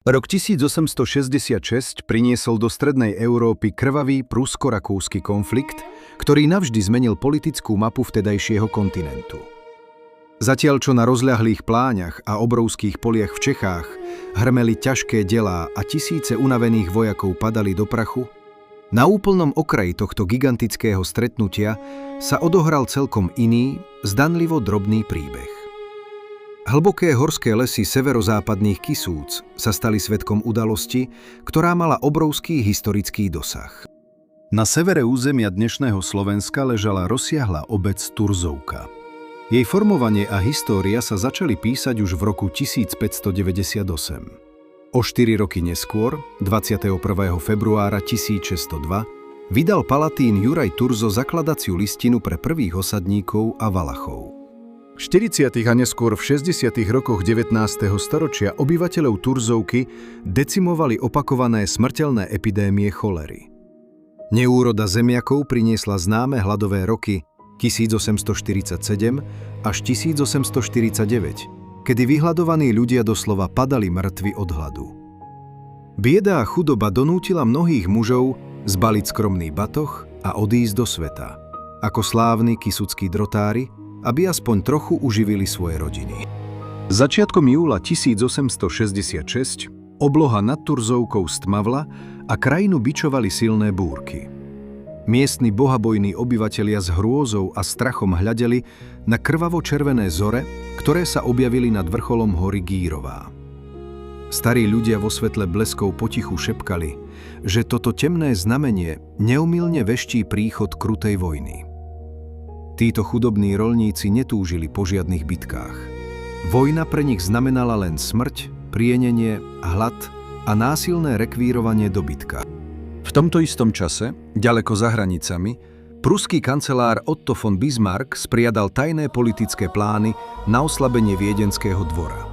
Rok 1866 priniesol do strednej Európy krvavý prusko-rakúsky konflikt, ktorý navždy zmenil politickú mapu vtedajšieho kontinentu. Zatiaľ čo na rozľahlých pláňach a obrovských poliach v Čechách hrmeli ťažké delá a tisíce unavených vojakov padali do prachu, na úplnom okraji tohto gigantického stretnutia sa odohral celkom iný, zdanlivo drobný príbeh. Hlboké horské lesy severozápadných Kisúc sa stali svedkom udalosti, ktorá mala obrovský historický dosah. Na severe územia dnešného Slovenska ležala rozsiahla obec Turzovka. Jej formovanie a história sa začali písať už v roku 1598. O 4 roky neskôr, 21. februára 1602, vydal palatín Juraj Turzo zakladaciu listinu pre prvých osadníkov a Valachov. V 40. a neskôr v 60. rokoch 19. storočia obyvateľov Turzovky decimovali opakované smrteľné epidémie cholery. Neúroda zemiakov priniesla známe hladové roky 1847 až 1849, kedy vyhladovaní ľudia doslova padali mŕtvi od hladu. Bieda a chudoba donútila mnohých mužov zbaliť skromný batoh a odísť do sveta, ako slávni kisuckí drotári, aby aspoň trochu uživili svoje rodiny. Začiatkom júla 1866 obloha nad Turzovkou stmavla a krajinu bičovali silné búrky. Miestni bohabojní obyvatelia s hrôzou a strachom hľadeli na krvavo-červené zore, ktoré sa objavili nad vrcholom hory Gírová. Starí ľudia vo svetle bleskov potichu šepkali, že toto temné znamenie neumylne veští príchod krutej vojny. Títo chudobní roľníci netúžili po žiadnych bitkách. Vojna pre nich znamenala len smrť, prienenie, hlad a násilné rekvírovanie dobytka. V tomto istom čase, ďaleko za hranicami, pruský kancelár Otto von Bismarck spriadal tajné politické plány na oslabenie viedenského dvora.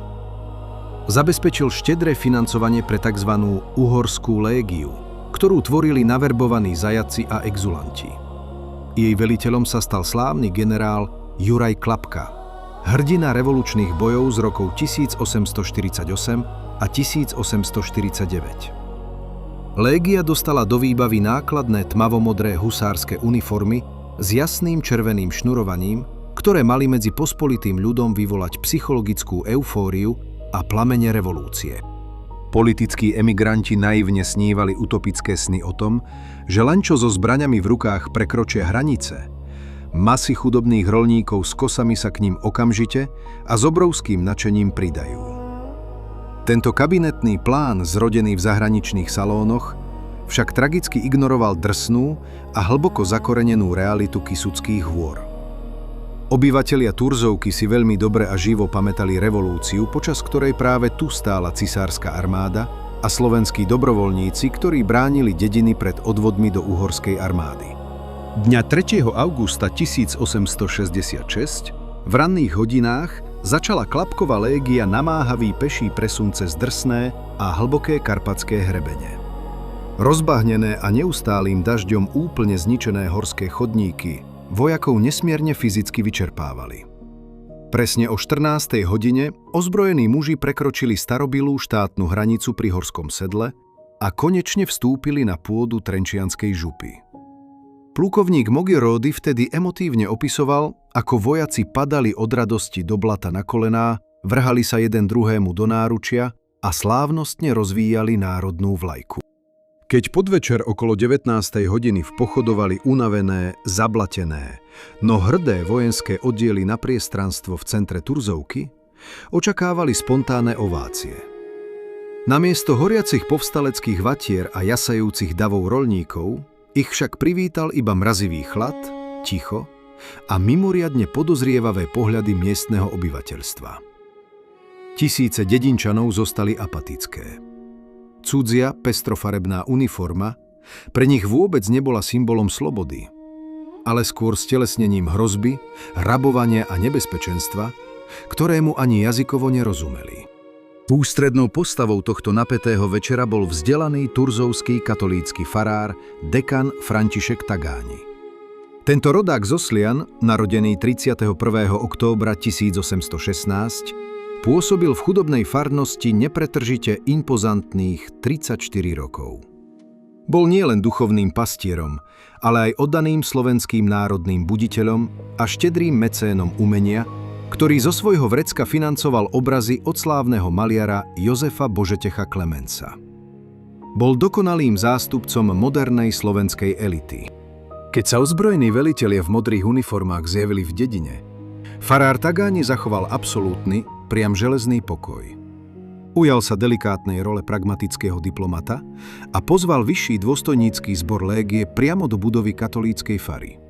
Zabezpečil štedré financovanie pre tzv. Uhorskú légiu, ktorú tvorili naverbovaní zajaci a exulanti. Jej veliteľom sa stal slávny generál Juraj Klapka, hrdina revolučných bojov z rokov 1848 a 1849. Légia dostala do výbavy nákladné tmavomodré husárske uniformy s jasným červeným šnurovaním, ktoré mali medzi pospolitým ľudom vyvolať psychologickú eufóriu a plamene revolúcie. Politickí emigranti naivne snívali utopické sny o tom, že len čo so zbraňami v rukách prekročia hranice, masy chudobných roľníkov s kosami sa k ním okamžite a s obrovským nadšením pridajú. Tento kabinetný plán, zrodený v zahraničných salónoch, však tragicky ignoroval drsnú a hlboko zakorenenú realitu kisuckých hôr. Obyvatelia Turzovky si veľmi dobre a živo pamätali revolúciu, počas ktorej práve tu stála cisárska armáda a slovenskí dobrovoľníci, ktorí bránili dediny pred odvodmi do uhorskej armády. Dňa 3. augusta 1866 v ranných hodinách začala Klapkova légia namáhavý peší presun cez drsné a hlboké karpatské hrebene. Rozbahnené a neustálým dažďom úplne zničené horské chodníky vojakov nesmierne fyzicky vyčerpávali. Presne o 14. hodine ozbrojení muži prekročili starobilú štátnu hranicu pri Horskom Sedle a konečne vstúpili na pôdu Trenčianskej župy. Plukovník Mogheródy vtedy emotívne opisoval, ako vojaci padali od radosti do blata na kolená, vrhali sa jeden druhému do náručia a slávnostne rozvíjali národnú vlajku. Keď podvečer okolo 19. hodiny vpochodovali unavené, zablatené, no hrdé vojenské oddiely na priestranstvo v centre Turzovky, očakávali spontánne ovácie. Namiesto horiacich povstaleckých vatier a jasajúcich davov roľníkov ich však privítal iba mrazivý chlad, ticho a mimoriadne podozrievavé pohľady miestneho obyvateľstva. Tisíce dedinčanov zostali apatické. Cudzia, pestrofarebná uniforma pre nich vôbec nebola symbolom slobody, ale skôr stelesnením hrozby, rabovania a nebezpečenstva, ktorému ani jazykovo nerozumeli. Ústrednou postavou tohto napätého večera bol vzdelaný turzovský katolícky farár, dekan František Tagáni. Tento rodák z Oslian, narodený 31. októbra 1816, Pôsobil v chudobnej farnosti nepretržite impozantných 34 rokov. Bol nielen duchovným pastierom, ale aj oddaným slovenským národným buditeľom a štedrým mecénom umenia, ktorý zo svojho vrecka financoval obrazy od slávneho maliara Jozefa Božetecha Klemensa. Bol dokonalým zástupcom modernej slovenskej elity. Keď sa ozbrojení velitelia v modrých uniformách zjavili v dedine, farár Tagáni zachoval absolútny, priam železný pokoj. Ujal sa delikátnej role pragmatického diplomata a pozval vyšší dôstojnícky zbor légie priamo do budovy katolíckej fary.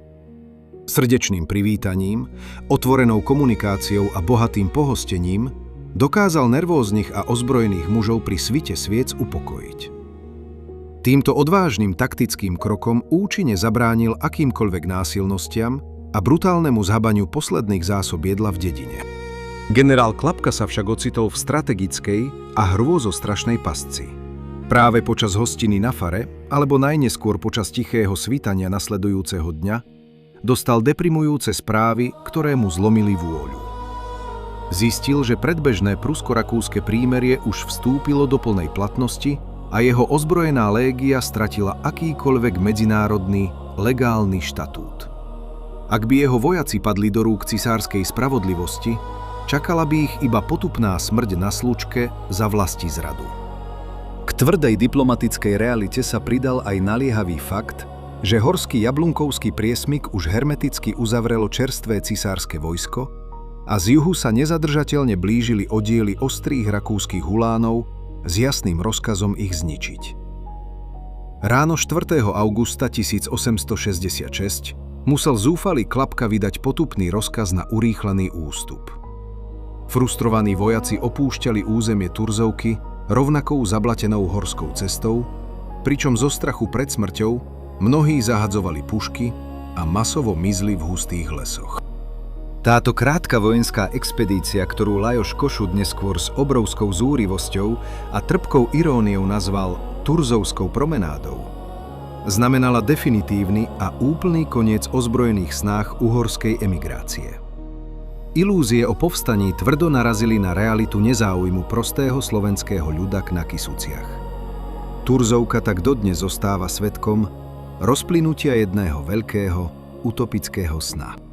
Srdečným privítaním, otvorenou komunikáciou a bohatým pohostením dokázal nervóznych a ozbrojených mužov pri svite sviec upokojiť. Týmto odvážnym taktickým krokom účinne zabránil akýmkoľvek násilnostiam a brutálnemu zhabaniu posledných zásob jedla v dedine. Generál Klapka sa však ocitol v strategickej a hrôzostrašnej pasci. Práve počas hostiny na fare, alebo najneskôr počas tichého svítania nasledujúceho dňa, dostal deprimujúce správy, ktoré mu zlomili vôľu. Zistil, že predbežné prusko-rakúske prímerie už vstúpilo do plnej platnosti a jeho ozbrojená légia stratila akýkoľvek medzinárodný, legálny štatút. Ak by jeho vojaci padli do rúk cisárskej spravodlivosti, čakala by ich iba potupná smrť na slučke za vlastizradu. K tvrdej diplomatickej realite sa pridal aj naliehavý fakt, že horský Jablunkovský priesmyk už hermeticky uzavrelo čerstvé cisárske vojsko a z juhu sa nezadržateľne blížili oddiely ostrých rakúskych hulánov s jasným rozkazom ich zničiť. Ráno 4. augusta 1866 musel zúfalý Klapka vydať potupný rozkaz na urýchlený ústup. Frustrovaní vojaci opúšťali územie Turzovky rovnakou zablatenou horskou cestou, pričom zo strachu pred smrťou mnohí zahadzovali pušky a masovo mizli v hustých lesoch. Táto krátka vojenská expedícia, ktorú Lajos Košut neskôr s obrovskou zúrivosťou a trpkou iróniou nazval Turzovskou promenádou, znamenala definitívny a úplný koniec ozbrojených snách uhorskej emigrácie. Ilúzie o povstaní tvrdo narazili na realitu nezáujmu prostého slovenského ľuda k Nakysúciach. Turzovka tak dodnes zostáva svedkom rozplynutia jedného veľkého utopického sna.